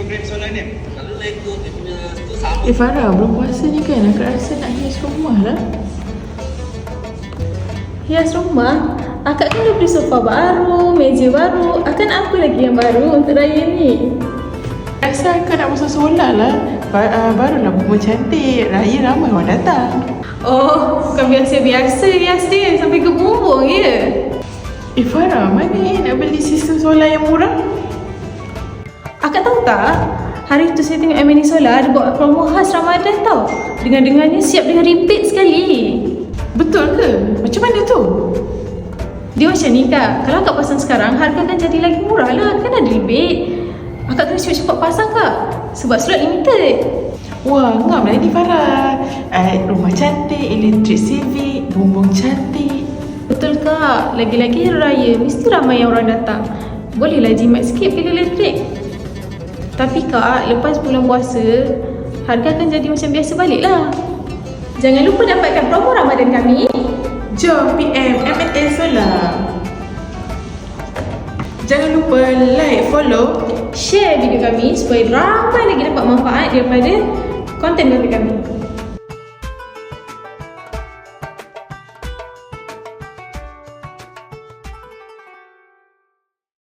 frame solar ni? Kalau Lego dia punya tu sama. Farah, belum puasa ni kan? Aku rasa nak hias rumah lah. Hias rumah? Akak kan dah beli sofa baru, meja baru. Akan apa lagi yang baru untuk raya ni? Rasa akak nak masuk solar lah. Barulah bunga cantik. Raya ramai orang datang. Oh, bukan biasa-biasa hias dia. Sampai ke bumbung je. Farah, mana nak beli sistem solar yang murah? Akak tahu tak? Hari tu saya tengok M&E Solar ada buat promo khas Ramadan tau. Dengar-dengarnya siap dengan rebate sekali. Betul ke? Macam mana tu? Dia macam ni kak, kalau akak pasang sekarang, harga kan jadi lagi murah lah. Kan ada rebate. Akak kena cepat-cepat pasang kak. Sebab slot limited. Wah, ngam lah ni Farah. Rumah cantik, elektrik civic, bumbung cantik. Betul kak, lagi-lagi hari raya mesti ramai yang orang datang. Bolehlah jimat sikit pilih elektrik. Tapi kak, lepas bulan puasa, harga akan jadi macam biasa balik lah. Jangan lupa dapatkan promo Ramadan kami. Jom PM M&A Solar. Jangan lupa like, follow, Share video kami supaya ramai lagi dapat manfaat daripada konten kami.